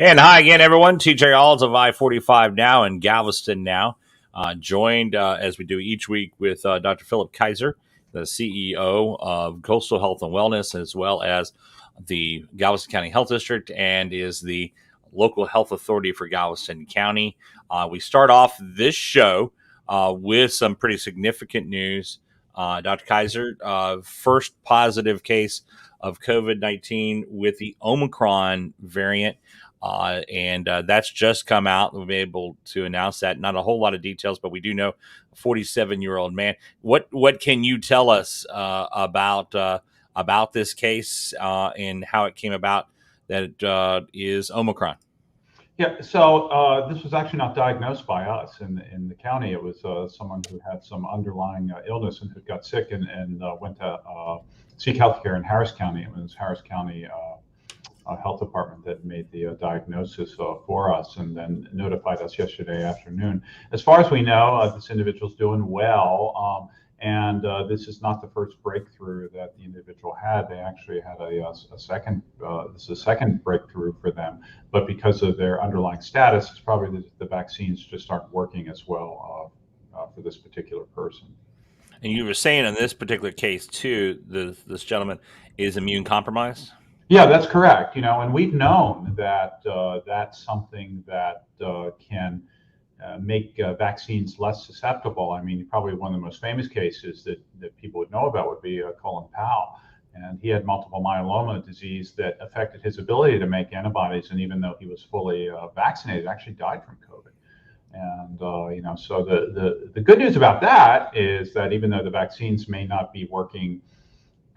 And hi again, everyone. TJ Alls of I-45 Now in Galveston Now, joined as we do each week with Dr. Philip Keiser, the CEO of Coastal Health and Wellness, as well as the Galveston County Health District, and is the local health authority for Galveston County. We start off this show with some pretty significant news. Dr. Keiser, first positive case of COVID-19 with the Omicron variant. And that's just come out. We'll be able to announce that. Not a whole lot of details, but we do know a 47-year-old man. What can you tell us about this case and how it came about that it is Omicron? Yeah, so this was actually not diagnosed by us in the county. It was someone who had some underlying illness and who got sick and went to seek healthcare in Harris County. It was Harris County health department that made the diagnosis for us and then notified us yesterday afternoon. As far as we know, this individual's doing well. And this is not the first breakthrough that the individual had. They actually had a second, this is a second breakthrough for them. But because of their underlying status, it's probably the vaccines just aren't working as well for this particular person. And you were saying in this particular case, too, this gentleman is immune compromised? Yeah, that's correct. And we've known that that's something that can make vaccines less susceptible. I mean, probably one of the most famous cases that people would know about would be Colin Powell. And he had multiple myeloma disease that affected his ability to make antibodies. And even though he was fully vaccinated, actually died from COVID. And, so the good news about that is that even though the vaccines may not be working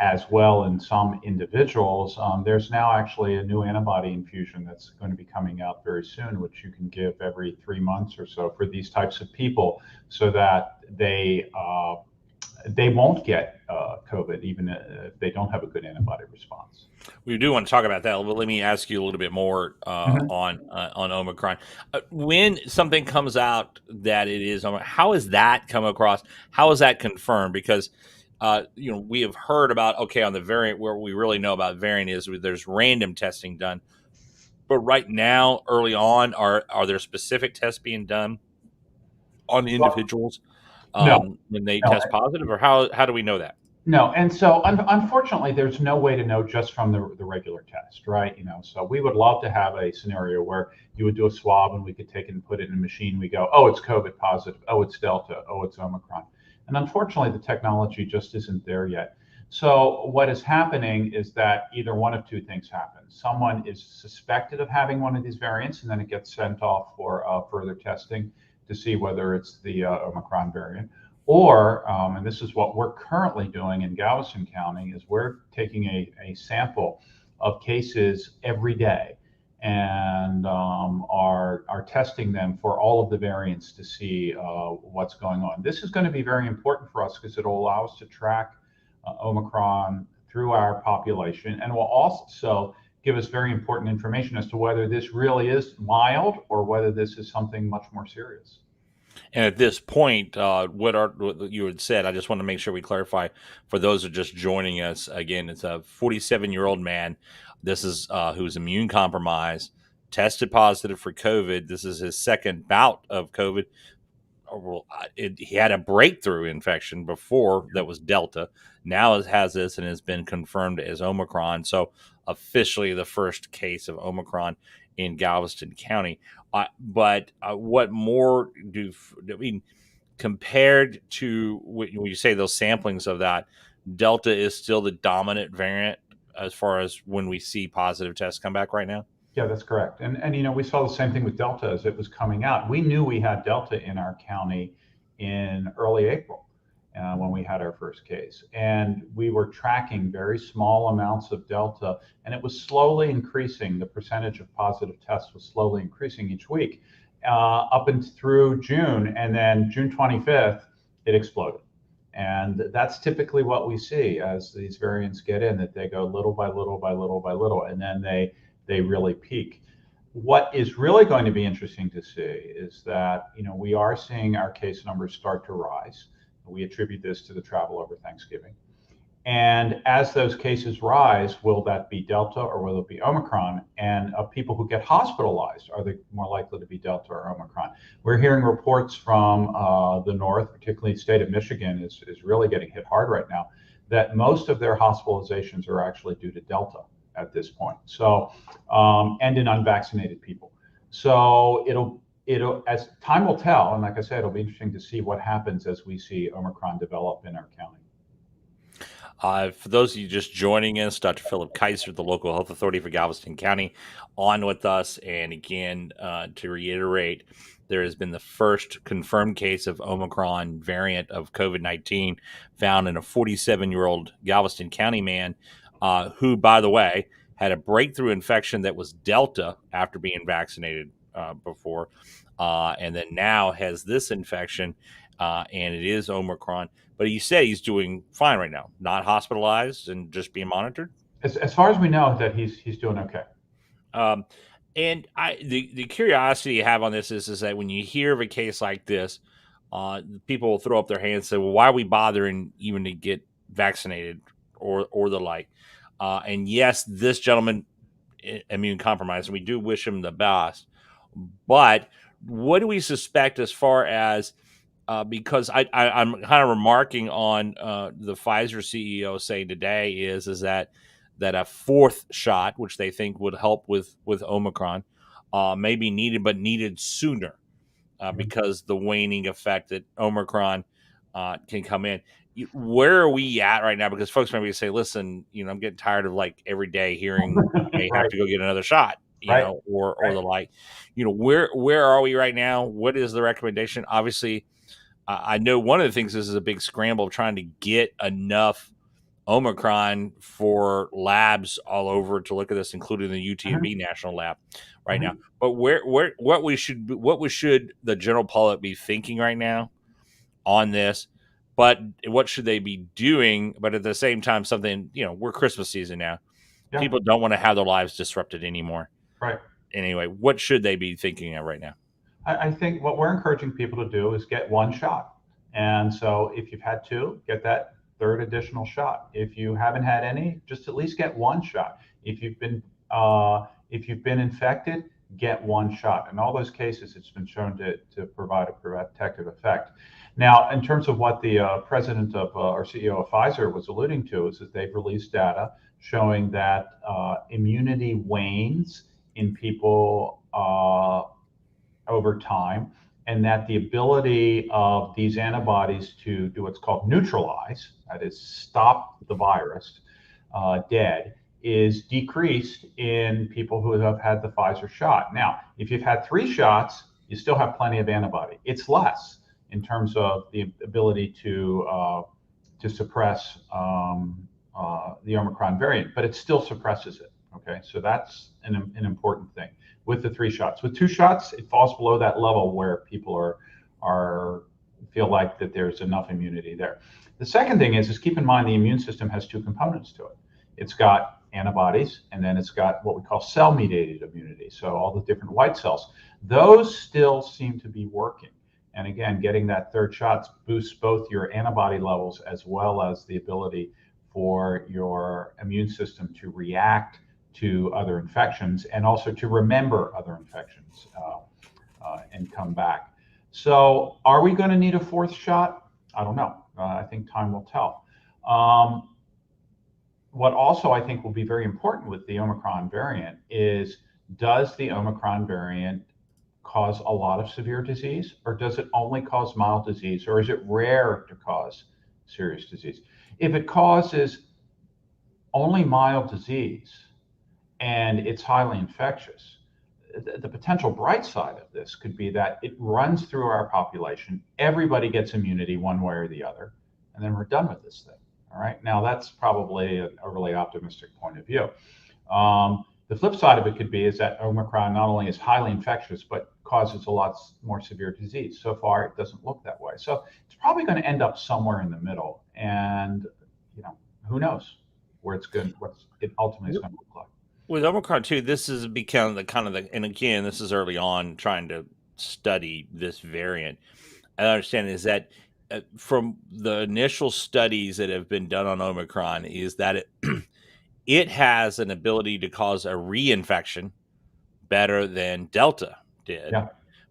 as well in some individuals, there's now actually a new antibody infusion that's going to be coming out very soon, which you can give every 3 months or so for these types of people, so that they won't get COVID, even if they don't have a good antibody response. We do want to talk about that, but let me ask you a little bit more on Omicron. When something comes out that it is Omicron, how has that come across? How is that confirmed? Because we have heard about, on the variant, where we really know about variant is there's random testing done. But right now, early on, are there specific tests being done on individuals when they test positive, or how do we know that? No, and so unfortunately, there's no way to know just from the regular test, right? So we would love to have a scenario where you would do a swab and we could take it and put it in a machine. We go, oh, it's COVID positive. Oh, it's Delta. Oh, it's Omicron. And unfortunately, the technology just isn't there yet. So what is happening is that either one of two things happen. Someone is suspected of having one of these variants, and then it gets sent off for further testing to see whether it's the Omicron variant. Or, and this is what we're currently doing in Galveston County, is we're taking a sample of cases every day and are testing them for all of the variants to see what's going on. This is going to be very important for us because it'll allow us to track Omicron through our population, and will also give us very important information as to whether this really is mild or whether this is something much more serious. And at this point, what you had said, I just want to make sure we clarify for those who are just joining us. Again, it's a 47-year-old man. This is who's immune compromised, tested positive for COVID. This is his second bout of COVID. He had a breakthrough infection before that was Delta. Now it has this and has been confirmed as Omicron. So officially the first case of Omicron in Galveston County. But what more compared to when you say those samplings of that, Delta is still the dominant variant as far as when we see positive tests come back right now? Yeah, that's correct. And we saw the same thing with Delta as it was coming out. We knew we had Delta in our county in early April when we had our first case. And we were tracking very small amounts of Delta, and it was slowly increasing. The percentage of positive tests was slowly increasing each week up and through June. And then June 25th, it exploded. And that's typically what we see as these variants get in, that they go little by little by little by little, and then they really peak. What is really going to be interesting to see is that, we are seeing our case numbers start to rise. We attribute this to the travel over Thanksgiving. And as those cases rise, will that be Delta or will it be Omicron? And of people who get hospitalized, are they more likely to be Delta or Omicron? We're hearing reports from the north, particularly the state of Michigan is really getting hit hard right now, that most of their hospitalizations are actually due to Delta at this point. So, and in unvaccinated people. So it'll as time will tell, and like I said, it'll be interesting to see what happens as we see Omicron develop in our county. For those of you just joining us, Dr. Philip Keiser, the local health authority for Galveston County, on with us. And again, to reiterate, there has been the first confirmed case of Omicron variant of COVID-19 found in a 47-year-old Galveston County man who, by the way, had a breakthrough infection that was Delta after being vaccinated before, and then now has this infection, and it is Omicron. But you say he's doing fine right now, not hospitalized and just being monitored. As far as we know, that he's doing okay. Um, and the curiosity you have on this is that when you hear of a case like this, people will throw up their hands and say, "Well, why are we bothering even to get vaccinated or the like?" And yes, this gentleman immune compromised, and we do wish him the best. But what do we suspect as far as because I'm kind of remarking on the Pfizer CEO saying today is that a fourth shot, which they think would help with Omicron, may be needed, but needed sooner because the waning effect that Omicron can come in. Where are we at right now? Because folks maybe say, "Listen, I'm getting tired of like every day hearing I may have Right. to go get another shot." Right. Or Right. the like. Where are we right now? What is the recommendation? Obviously, I know one of the things is a big scramble of trying to get enough Omicron for labs all over to look at this, including the UTMB National Lab right now. But what should the general public be thinking right now on this? But what should they be doing? But at the same time, something we're Christmas season now. Yeah. People don't want to have their lives disrupted anymore. Right. Anyway, what should they be thinking of right now? I think what we're encouraging people to do is get one shot. And so if you've had two, get that third additional shot. If you haven't had any, just at least get one shot. If you've been infected, get one shot. In all those cases, it's been shown to provide a protective effect. Now, in terms of what the president of or CEO of Pfizer was alluding to, is that they've released data showing that immunity wanes in people over time, and that the ability of these antibodies to do what's called neutralize, that is, stop the virus dead, is decreased in people who have had the Pfizer shot. Now, if you've had 3 shots, you still have plenty of antibody. It's less in terms of the ability to suppress the Omicron variant, but it still suppresses it. Okay, so that's an important thing with the 3 shots. With 2 shots, it falls below that level where people are feel like that there's enough immunity there. The second thing is keep in mind the immune system has 2 components to it. It's got antibodies, and then it's got what we call cell-mediated immunity. So all the different white cells, those still seem to be working. And again, getting that third shot boosts both your antibody levels as well as the ability for your immune system to react to other infections and also to remember other infections and come back. So are we going to need a 4th shot? I don't know. I think time will tell. What also I think will be very important with the Omicron variant is, does the Omicron variant cause a lot of severe disease, or does it only cause mild disease, or is it rare to cause serious disease? If it causes only mild disease and it's highly infectious, the potential bright side of this could be that it runs through our population, everybody gets immunity one way or the other, and then we're done with this thing. All right. Now, that's probably a really optimistic point of view. The flip side of it could be is that Omicron not only is highly infectious, but causes a lot more severe disease. So far, it doesn't look that way. So it's probably going to end up somewhere in the middle. And, who knows where it's going, what it ultimately is going to look like. With Omicron too, this has become and again, this is early on trying to study this variant. I understand is that from the initial studies that have been done on Omicron is that it has an ability to cause a reinfection better than Delta did. Yeah.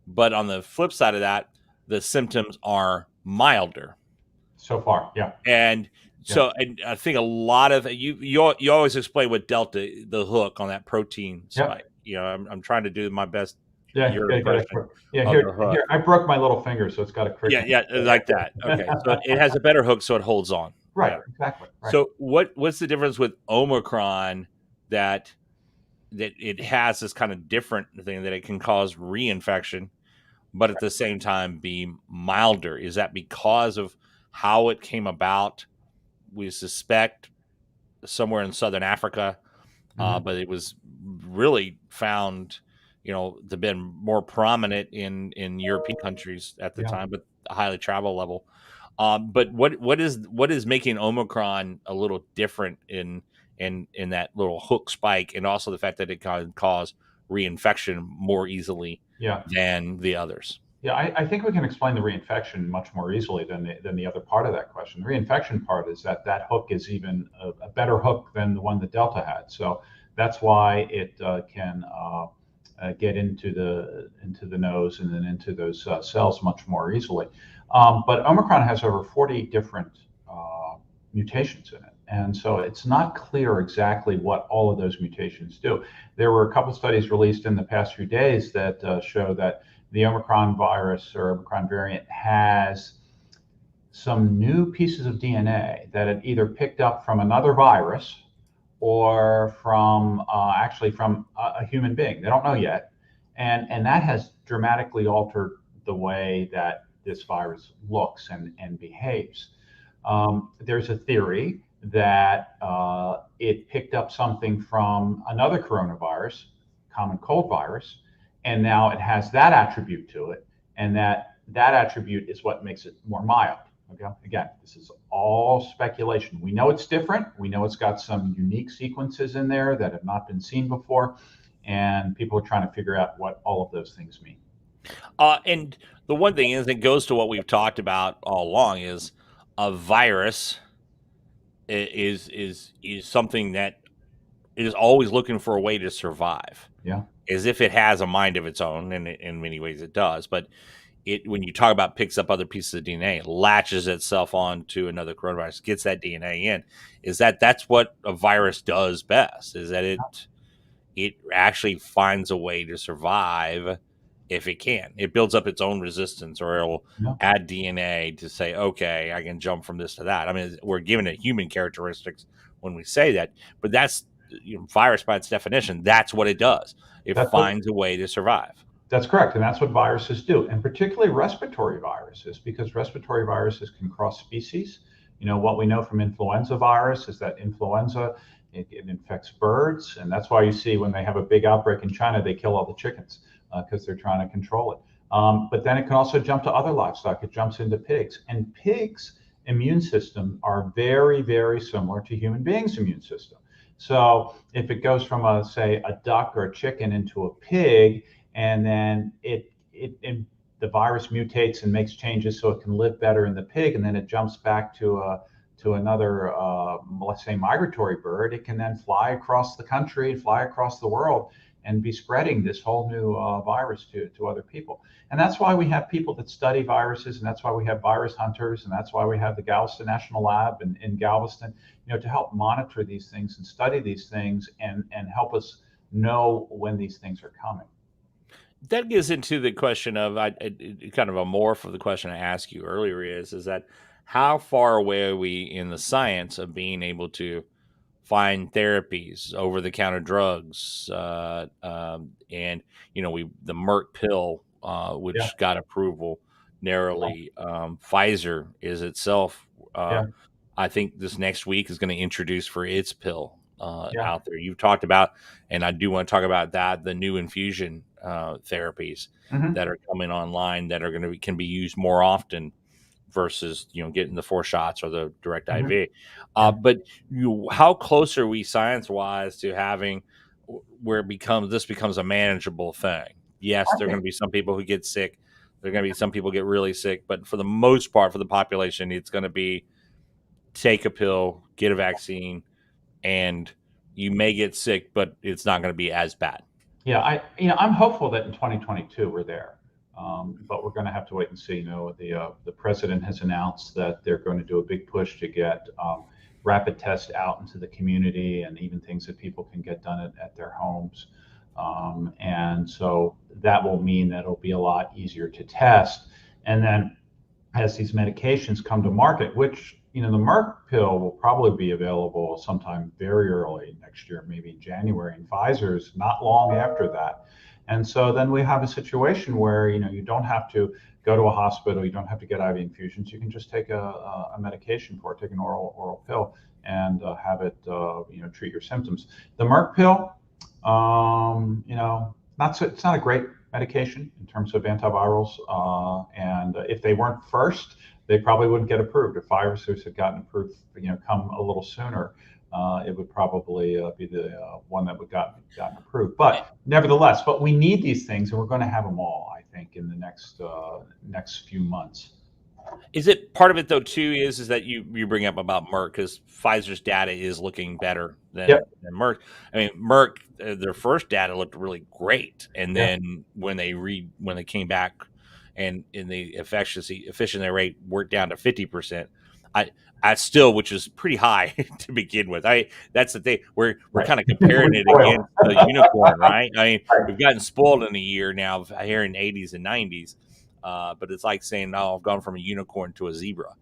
But on the flip side of that, the symptoms are milder. So far, yeah. And so, and I think a lot of you always explain with Delta, the hook on that protein spike. I'm trying to do my best. Yeah, Your impression of the hook. here. I broke my little finger, so it's got a cricket. Yeah, like that. Okay, so it has a better hook, so it holds on. Right, better. Exactly. Right. So what's the difference with Omicron that it has this kind of different thing that it can cause reinfection, but at the same time be milder? Is that because of how it came about? We suspect somewhere in Southern Africa, but it was really found, to been more prominent in European countries at the time, but a highly travel level. But what is making Omicron a little different in that little hook spike, and also the fact that it can cause reinfection more easily than the others? Yeah, I think we can explain the reinfection much more easily than the other part of that question. The reinfection part is that hook is even a better hook than the one that Delta had. So that's why it can get into the nose and then into those cells much more easily. But Omicron has over 40 different mutations in it. And so it's not clear exactly what all of those mutations do. There were a couple studies released in the past few days that show that the Omicron virus or Omicron variant has some new pieces of DNA that it either picked up from another virus or from actually from a human being. They don't know yet. And that has dramatically altered the way that this virus looks and behaves. There's a theory that it picked up something from another coronavirus, common cold virus, and now it has that attribute to it, and that attribute is what makes it more mild. Okay, again, this is all speculation. We know it's different. We know it's got some unique sequences in there that have not been seen before, and people are trying to figure out what all of those things mean. And the one thing is, it goes to what we've talked about all along: is a virus is something that is always looking for a way to survive. Yeah. As if it has a mind of its own, and in many ways it does. But when you talk about picks up other pieces of DNA, latches itself onto another coronavirus, gets that DNA in, that's what a virus does best, is that it actually finds a way to survive if it can. It builds up its own resistance, or it'll add DNA to say, okay, I can jump from this to that. I mean, we're giving it human characteristics when we say that, but that's, virus by its definition, that's what it does. It finds a way to survive. That's correct. And that's what viruses do, and particularly respiratory viruses, because respiratory viruses can cross species. What we know from influenza virus is that influenza, it infects birds. And that's why you see when they have a big outbreak in China, they kill all the chickens because they're trying to control it. But then it can also jump to other livestock. It jumps into pigs. And pigs' immune system are very, very similar to human beings' immune system. So if it goes from say a duck or a chicken into a pig, and then the virus mutates and makes changes so it can live better in the pig, and then it jumps back to another, let's say, migratory bird, it can then fly across the country, fly across the world, and be spreading this whole new virus to other people. And that's why we have people that study viruses, and that's why we have virus hunters, and that's why we have the Galveston National Lab in Galveston, to help monitor these things and study these things and help us know when these things are coming. That gets into the question of kind of a morph of the question I asked you earlier is that how far away are we in the science of being able to find therapies, over-the-counter drugs, and the Merck pill, which got approval narrowly. Pfizer is itself. I think this next week is going to introduce for its pill out there. You've talked about, and I do want to talk about that, the new infusion therapies that are coming online that are can be used more often versus getting the 4 shots or the direct IV. But how close are we science wise to having where this becomes a manageable thing? Yes, there are going to be some people who get sick. There are going to be some people get really sick, but for the most part, for the population, it's going to be take a pill, get a vaccine, and you may get sick, but it's not going to be as bad. Yeah, I'm hopeful that in 2022 we're there, but we're going to have to wait and see. The president has announced that they're going to do a big push to get rapid tests out into the community, and even things that people can get done at their homes. And so that will mean that it'll be a lot easier to test. And then as these medications come to market, which the Merck pill will probably be available sometime very early next year, maybe January, and Pfizer's not long after that. And so then we have a situation where you don't have to go to a hospital, you don't have to get IV infusions, you can just take a medication for it, take an oral pill, and have it treat your symptoms. The Merck pill, it's not a great medication in terms of antivirals, and if they weren't first, they probably wouldn't get approved. If viruses had gotten approved, come a little sooner, it would probably be the one that would gotten approved. But nevertheless, but we need these things, and we're going to have them all, I think, in the next few months. Is it part of it though too? Is that you bring up about Merck, because Pfizer's data is looking better than Merck. I mean, Merck, their first data looked really great, and then when they came back, and in the efficiency rate worked down to 50%. I still, which is pretty high to begin with. That's the thing. We're kind of comparing it against the unicorn, right? I mean, we've gotten spoiled in a year now here in the 80s and 90s, but it's like saying, "No, I've gone from a unicorn to a zebra."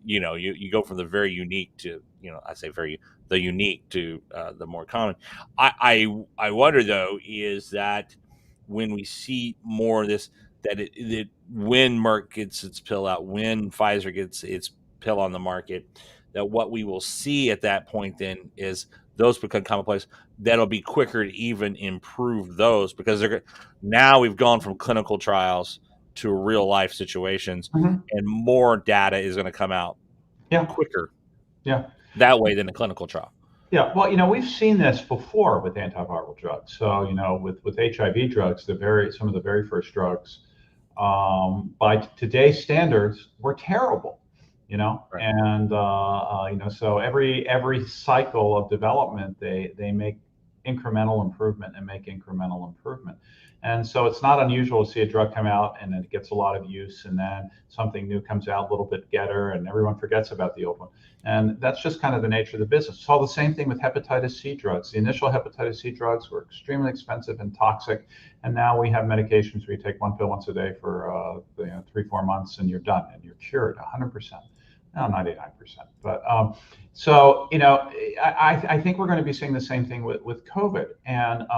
You go from the very unique to the unique to the more common. I wonder though, is that when we see more of this, that when Merck gets its pill out, when Pfizer gets its pill on the market, that what we will see at that point then is those become commonplace. That'll be quicker to even improve those, because now we've gone from clinical trials to real life situations, and more data is going to come out quicker that way than a clinical trial. Yeah, well, we've seen this before with antiviral drugs. So, with HIV drugs, some of the very first drugs, by today's standards, were terrible. And so every cycle of development, they make incremental improvement and make incremental improvement. And so it's not unusual to see a drug come out and then it gets a lot of use, and then something new comes out a little bit better, and everyone forgets about the old one. And that's just kind of the nature of the business. It's all the same thing with hepatitis C drugs. The initial hepatitis C drugs were extremely expensive and toxic, and now we have medications where you take one pill once a day for 3-4 months, and you're done, and you're cured 100%. No, 99%. But I think we're going to be seeing the same thing with COVID. And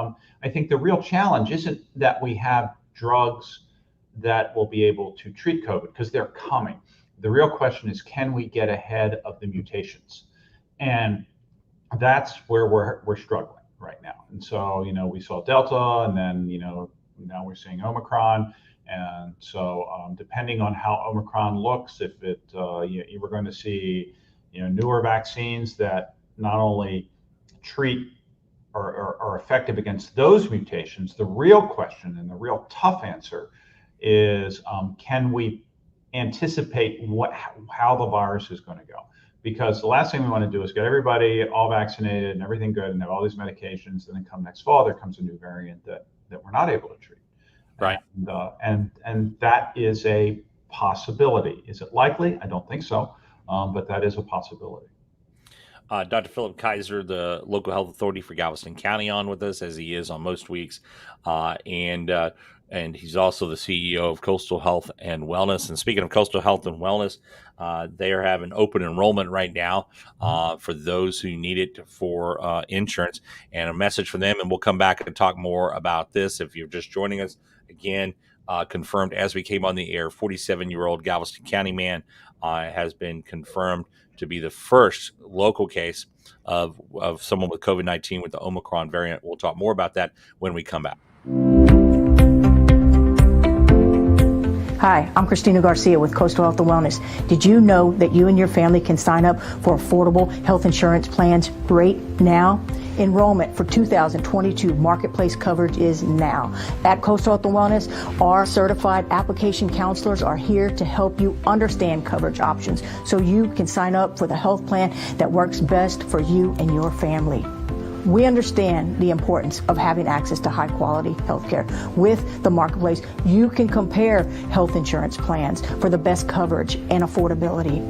I think the real challenge isn't that we have drugs that will be able to treat COVID, because they're coming. The real question is, can we get ahead of the mutations? And that's where we're struggling right now. And so, we saw Delta, and then, now we're seeing Omicron. And so depending on how Omicron looks, if you were going to see newer vaccines that not only treat or are effective against those mutations, the real question and the real tough answer is, can we anticipate how the virus is going to go? Because the last thing we want to do is get everybody all vaccinated and everything good and have all these medications, and then come next fall there comes a new variant that we're not able to treat. Right. And that is a possibility. Is it likely? I don't think so, but that is a possibility. Dr. Philip Keiser, the local health authority for Galveston County, on with us, as he is on most weeks, and he's also the CEO of Coastal Health and Wellness. And speaking of Coastal Health and Wellness, they are having open enrollment right now for those who need it for insurance. And a message for them, and we'll come back and talk more about this if you're just joining us. Again, confirmed as we came on the air, 47-year-old Galveston County man has been confirmed to be the first local case of someone with COVID-19 with the Omicron variant. We'll talk more about that when we come back. Hi, I'm Christina Garcia with Coastal Health and Wellness. Did you know that you and your family can sign up for affordable health insurance plans right now? Enrollment for 2022 Marketplace coverage is now. At Coastal Health and Wellness, our certified application counselors are here to help you understand coverage options so you can sign up for the health plan that works best for you and your family. We understand the importance of having access to high quality health care. With the Marketplace, you can compare health insurance plans for the best coverage and affordability.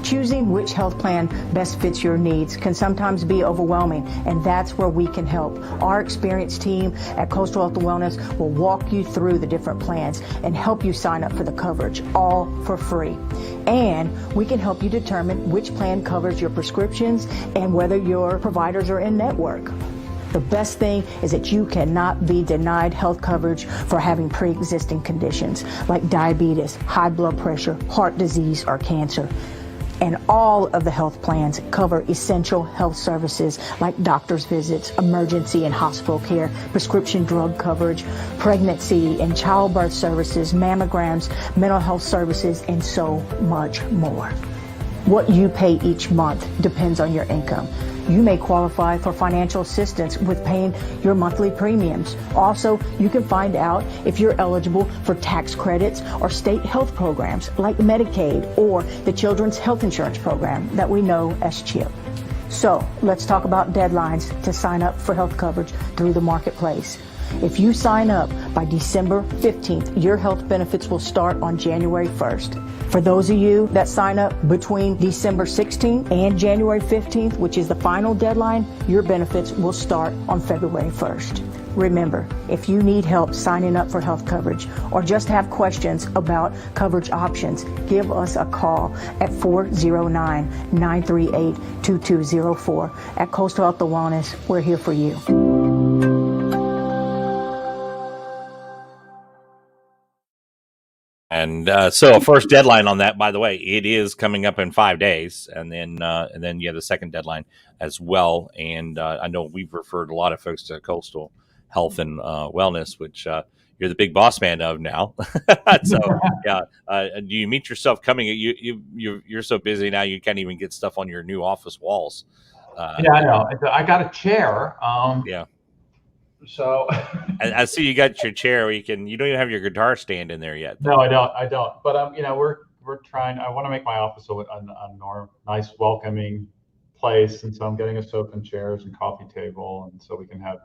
Choosing which health plan best fits your needs can sometimes be overwhelming, and that's where we can help. Our experienced team at Coastal Health and Wellness will walk you through the different plans and help you sign up for the coverage, all for free. And we can help you determine which plan covers your prescriptions and whether your providers are in network. The best thing is that you cannot be denied health coverage for having pre-existing conditions like diabetes, high blood pressure, heart disease, or cancer. And all of the health plans cover essential health services like doctor's visits, emergency and hospital care, prescription drug coverage, pregnancy and childbirth services, mammograms, mental health services, and so much more. What you pay each month depends on your income. You may qualify for financial assistance with paying your monthly premiums. Also, you can find out if you're eligible for tax credits or state health programs like Medicaid or the Children's Health Insurance Program that we know as CHIP. So let's talk about deadlines to sign up for health coverage through the Marketplace. If you sign up by December 15th, your health benefits will start on January 1st. For those of you that sign up between December 16th and January 15th, which is the final deadline, your benefits will start on February 1st. Remember, if you need help signing up for health coverage or just have questions about coverage options, give us a call at 409-938-2204. At Coastal Health and Wellness, we're here for you. And so a first deadline on that, by the way, it is coming up in 5 days, and then you have the second deadline as well. And I know we've referred a lot of folks to Coastal Health and Wellness, which you're the big boss man of now. So yeah, do you meet yourself coming? You're so busy now you can't even get stuff on your new office walls. Yeah, I know. I got a chair. Yeah. So I see you got your chair where you don't even have your guitar stand in there yet. No, I don't. But we're trying. I want to make my office a nice, welcoming place, and so I'm getting us open chairs and coffee table, and so we can have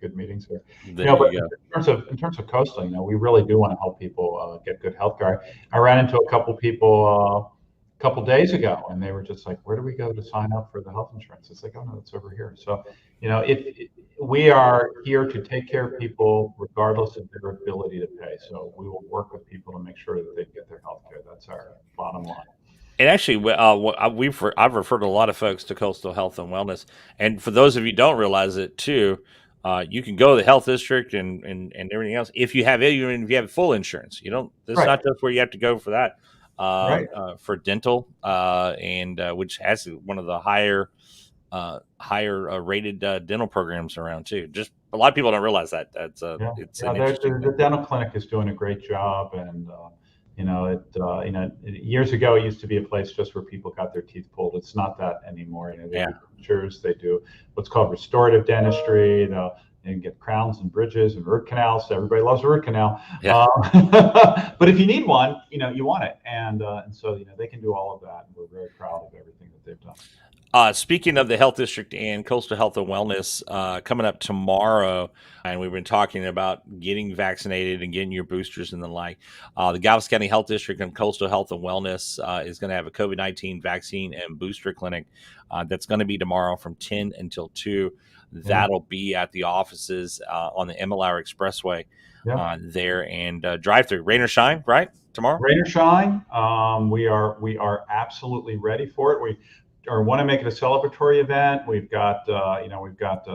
good meetings here. But in terms of Coastal, we really do want to help people get good health care. I ran into a couple people a couple days ago, and they were just like, "Where do we go to sign up for the health insurance?" It's like, "Oh no, it's over here." So we are here to take care of people regardless of their ability to pay. So we will work with people to make sure that they get their health care. That's our bottom line. And actually, I've referred a lot of folks to Coastal Health and Wellness. And for those of you who don't realize it too, you can go to the health district and everything else if you have full insurance. This is not just where you have to go for that. For dental, and which has one of the higher rated dental programs around too. Just a lot of people don't realize that. The dental clinic is doing a great job, and years ago it used to be a place just where people got their teeth pulled. It's not that anymore. They do dentures, they do what's called restorative dentistry. They can get crowns and bridges and root canals. Everybody loves a root canal. Yeah. But if you need one, you want it, and so they can do all of that. And we're very proud of everything that they've done. Speaking of the health district and Coastal Health and Wellness, coming up tomorrow, and we've been talking about getting vaccinated and getting your boosters and the like. The Galveston County Health District and Coastal Health and Wellness is going to have a COVID-19 vaccine and booster clinic that's going to be tomorrow from 10 until 2. That'll be at the offices on the MLR Expressway there, and drive through. Rain or shine, right? Tomorrow? Rain or shine. We are absolutely ready for it. We want to make it a celebratory event. We've got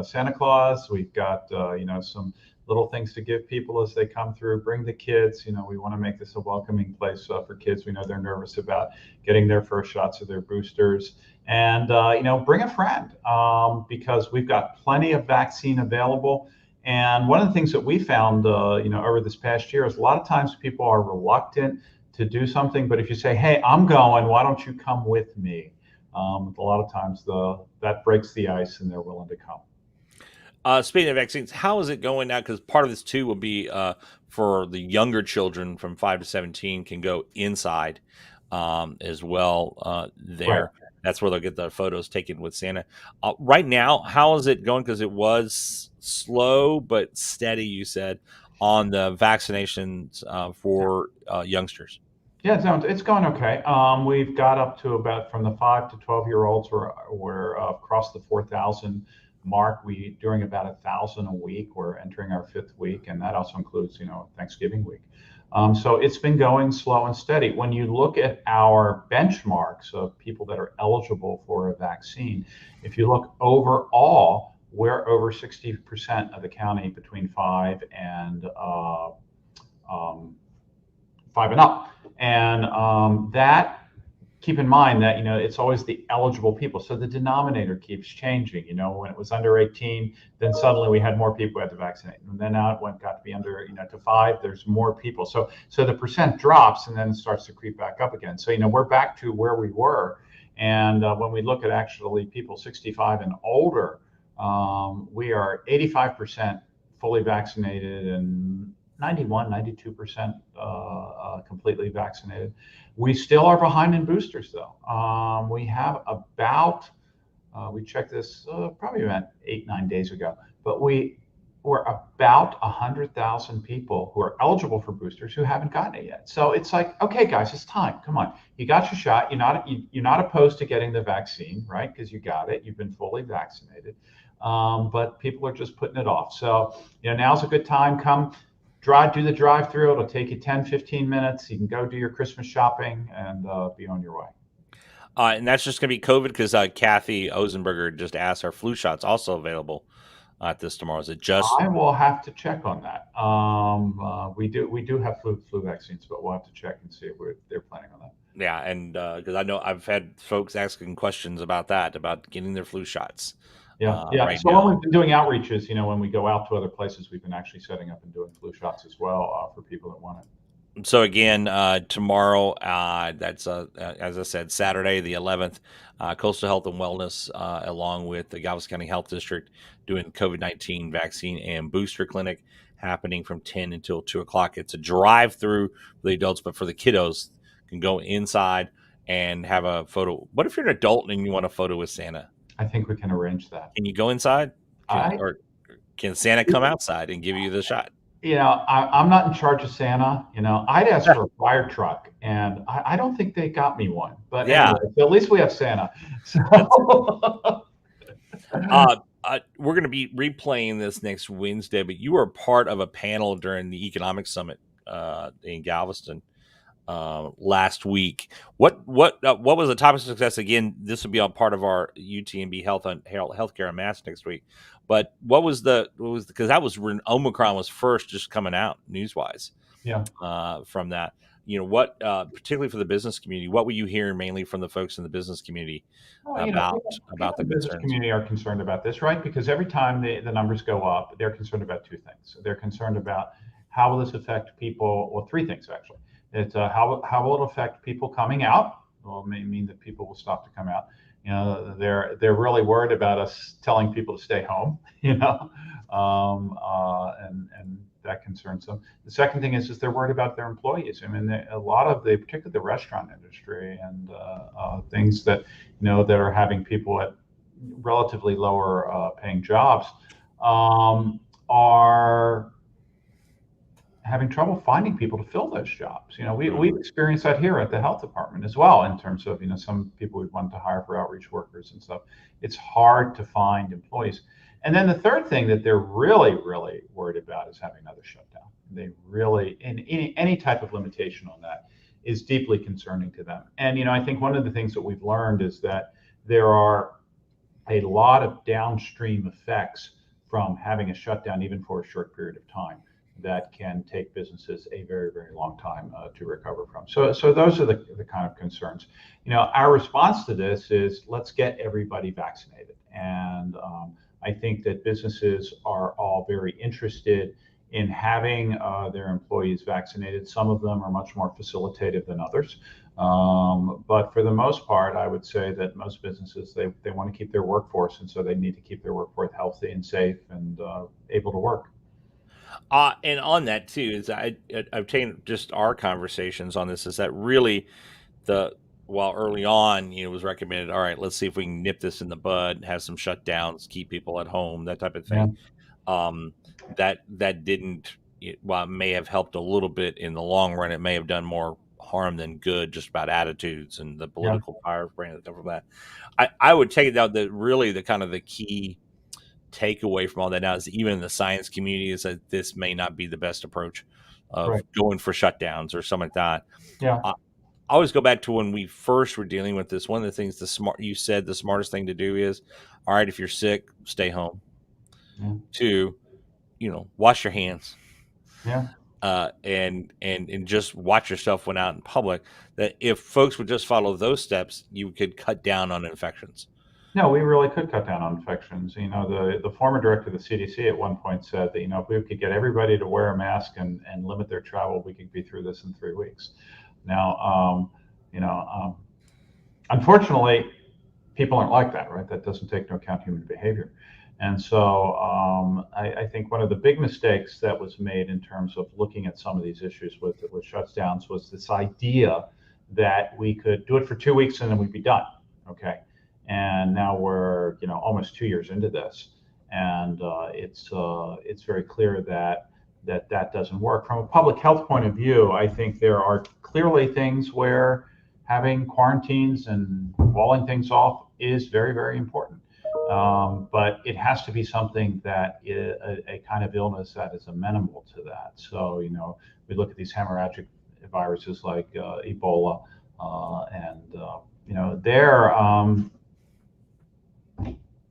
Santa Claus. We've got some little things to give people as they come through. Bring the kids. We want to make this a welcoming place for kids. We know they're nervous about getting their first shots of their boosters. And bring a friend because we've got plenty of vaccine available. And one of the things that we found, over this past year is a lot of times people are reluctant to do something, but if you say, "Hey, I'm going, why don't you come with me?" A lot of times that breaks the ice, and they're willing to come. Speaking of vaccines, how is it going now? Because part of this too will be for the younger children from 5 to 17 can go inside as well. Right. There, that's where they'll get the photos taken with Santa. Right now, how is it going? Because it was slow but steady. You said on the vaccinations for youngsters. Yeah, it's going okay. We've got up to about from the 5 to 12-year-olds. We're across the 4,000 mark. We doing about 1,000 a week. We're entering our 5th week, and that also includes Thanksgiving week. So it's been going slow and steady. When you look at our benchmarks of people that are eligible for a vaccine, if you look overall, we're over 60% of the county between 5 and up. And that, keep in mind that, it's always the eligible people. So the denominator keeps changing. When it was under 18, then suddenly we had more people who had to vaccinate. And then now it got to be under, to 5, there's more people. So the percent drops and then it starts to creep back up again. So, we're back to where we were. And when we look at actually people 65 and older, we are 85% fully vaccinated and 92% completely vaccinated. We still are behind in boosters, though. We have about, we checked this probably about 8-9 days ago, but we're about 100,000 people who are eligible for boosters who haven't gotten it yet. So it's like, okay, guys, it's time. Come on, you got your shot. You're not opposed to getting the vaccine, right? Because you got it. You've been fully vaccinated, but people are just putting it off. So now's a good time. Come. Do the drive-through. It'll take you 10-15 minutes. You can go do your Christmas shopping and be on your way. And that's just going to be COVID because Kathy Ozenberger just asked, are flu shots also available at this tomorrow? Is it just? I will have to check on that. We do have flu vaccines, but we'll have to check and see if they're planning on that. Yeah, and because I know I've had folks asking questions about that, about getting their flu shots. Yeah. Right so now. when we've been doing outreaches, when we go out to other places, we've been actually setting up and doing flu shots as well for people that want it. So again, tomorrow, that's as I said, Saturday the 11th, Coastal Health and Wellness, along with the Galveston County Health District, doing COVID-19 vaccine and booster clinic happening from 10 until 2 o'clock. It's a drive-through for the adults, but for the kiddos, can go inside and have a photo. What if you're an adult and you want a photo with Santa? I think we can arrange that. Can you go inside? Or can Santa come outside and give you the shot? I'm not in charge of Santa. I'd ask for a fire truck, and I don't think they got me one. But yeah, anyway, so at least we have Santa. So. We're going to be replaying this next Wednesday, but you were part of a panel during the Economic Summit in Galveston last week. What was the topic of success? Again, this will be on part of our UTMB Healthcare Unmasked next week. But what was because that was when Omicron was first just coming out news wise. Yeah. From that, what particularly for the business community, what were you hearing mainly from the folks in the business community about the business community are concerned about this, right? Because every time the numbers go up, they're concerned about 2 things. They're concerned about how will this affect people. Well, 3 things actually. It's how will it affect people coming out? Well, it may mean that people will stop to come out. They're really worried about us telling people to stay home. And that concerns them. The second thing is they're worried about their employees. I mean, a lot of particularly the restaurant industry and things that that are having people at relatively lower paying jobs are having trouble finding people to fill those jobs. We've experienced that here at the health department as well, in terms of, some people we want to hire for outreach workers and stuff. It's hard to find employees. And then the third thing that they're really, really worried about is having another shutdown. They really, and any type of limitation on that is deeply concerning to them. And, I think one of the things that we've learned is that there are a lot of downstream effects from having a shutdown, even for a short period of time, that can take businesses a very, very long time to recover from. So those are the kind of concerns. Our response to this is let's get everybody vaccinated, and I think that businesses are all very interested in having their employees vaccinated. Some of them are much more facilitative than others. But for the most part, I would say that most businesses, they want to keep their workforce, and so they need to keep their workforce healthy and safe and able to work. And on that too, is I've taken just our conversations on this, is that really while early on, it was recommended, all right, let's see if we can nip this in the bud, have some shutdowns, keep people at home, that type of Yeah. thing. That didn't, while it may have helped a little bit in the long run, it may have done more harm than good, just about attitudes and the Yeah. political power brand that come from that. I would take it out that really the kind of the key takeaway from all that now is, even in the science community, is that this may not be the best approach of Right. going for shutdowns or something like that. Yeah. I always go back to when we first were dealing with this. One of the things you said the smartest thing to do is, all right, if you're sick, stay home. Yeah. 2, wash your hands. Yeah. And just watch yourself when out in public. That if folks would just follow those steps, you could cut down on infections. No, we really could cut down on infections. The former director of the CDC at one point said that, if we could get everybody to wear a mask and limit their travel, we could be through this in 3 weeks. Now, unfortunately, people aren't like that, right? That doesn't take into account human behavior. And so I think one of the big mistakes that was made in terms of looking at some of these issues with shutdowns was this idea that we could do it for 2 weeks and then we'd be done. Okay. And now we're, almost 2 years into this. And it's very clear that doesn't work. From a public health point of view, I think there are clearly things where having quarantines and walling things off is very, very important. But it has to be something that is a kind of illness that is amenable to that. So, we look at these hemorrhagic viruses like Ebola, and they're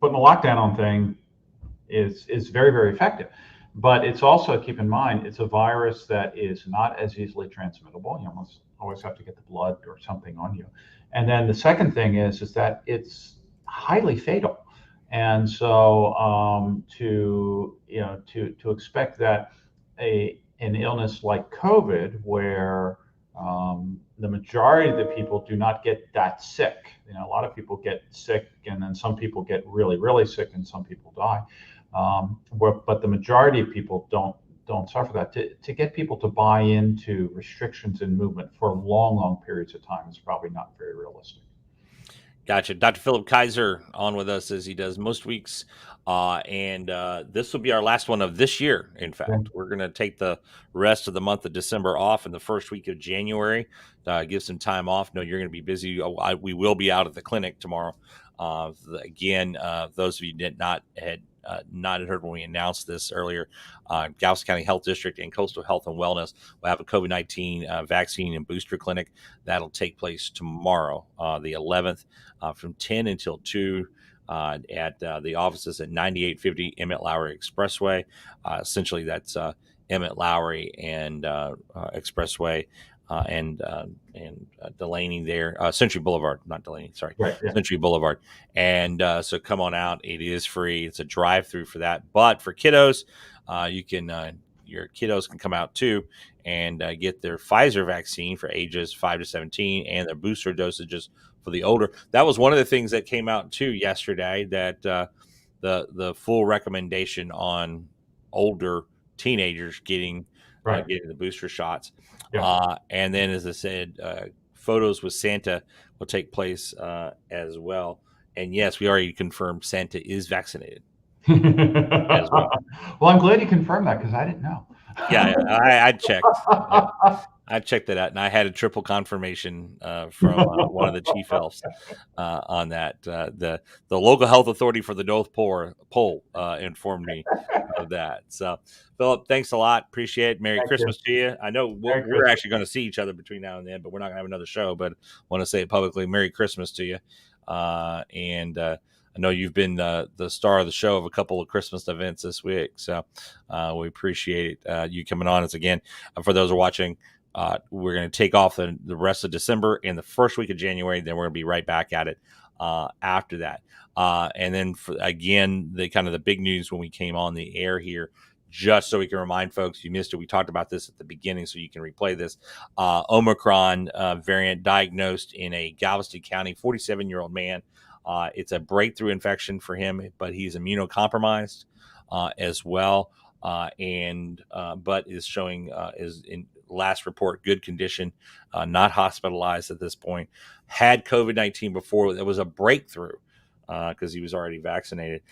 putting a lockdown on thing is very, very effective. But it's also, keep in mind, it's a virus that is not as easily transmittable. You almost always have to get the blood or something on you. And then the second thing is that it's highly fatal. And so to expect that an illness like COVID, where the majority of the people do not get that sick. A lot of people get sick, and then some people get really, really sick, and some people die. But the majority of people don't suffer that. To get people to buy into restrictions in movement for long, long periods of time is probably not very realistic. Gotcha. Dr. Philip Keiser on with us as he does most weeks. And this will be our last one of this year. In fact, we're going to take the rest of the month of December off in the first week of January, give some time off. No, you're going to be busy. We will be out at the clinic tomorrow. Again, those of you that had not heard when we announced this earlier, Galveston County Health District and Coastal Health and Wellness will have a COVID-19 vaccine and booster clinic. That'll take place tomorrow, the 11th, from 10 until 2 at the offices at 9850 Emmett Lowry Expressway. Essentially, that's Emmett Lowry and Expressway. And Delaney there, Century Boulevard, not Delaney, sorry, right, yeah. Century Boulevard. And so come on out. It is free. It's a drive-through for that. But for kiddos, your kiddos can come out too and get their Pfizer vaccine for ages 5 to 17 and their booster dosages for the older. That was one of the things that came out too yesterday, that the full recommendation on older teenagers getting the booster shots. Yeah. And then, as I said, photos with Santa will take place as well. And yes, we already confirmed Santa is vaccinated as well. Well, I'm glad you confirmed that, because I didn't know. Yeah, I checked. I checked that out, and I had a triple confirmation from one of the chief elves on that. The local health authority for the North Pole informed me of that. So, Philip, thanks a lot. Appreciate it. Merry Christmas to you. I know we're actually going to see each other between now and then, but we're not going to have another show. But I want to say it publicly. Merry Christmas to you. And I know you've been the star of the show of a couple of Christmas events this week. So we appreciate you coming on us again. For those who are watching, we're going to take off the rest of December and the first week of January. Then we're going to be right back at it after that. And then again, the big news when we came on the air here, just so we can remind folks, you missed it. We talked about this at the beginning, so you can replay this. Omicron variant diagnosed in a Galveston County 47-year-old man. It's a breakthrough infection for him, but he's immunocompromised as well, but is showing is in last report good condition, not hospitalized at this point. Had COVID-19 before. That was a breakthrough because he was already vaccinated.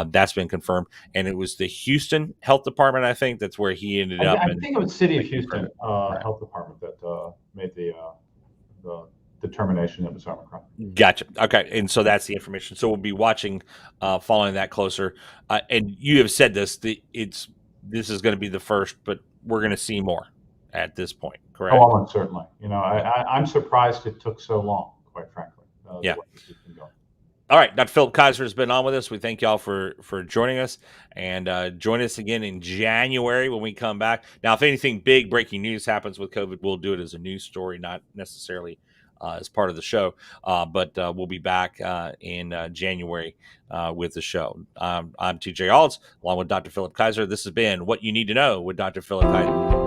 That's been confirmed, and it was the Houston Health Department. I think that's where he ended up. I think it was City of Houston Health Department that made the determination that was Omicron. Gotcha. Okay, and so that's the information. So we'll be watching, following that closer. And you have said this. This is going to be the first, but we're going to see more at this point. Correct? Oh, almost certainly. I'm surprised it took so long. Quite frankly. Yeah. All right, Dr. Philip Keiser has been on with us. We thank y'all for joining us, and join us again in January when we come back. Now, if anything big breaking news happens with COVID, we'll do it as a news story, not necessarily as part of the show. But we'll be back in January with the show. I'm TJ Alds, along with Dr. Philip Keiser. This has been What You Need to Know with Dr. Philip Keiser.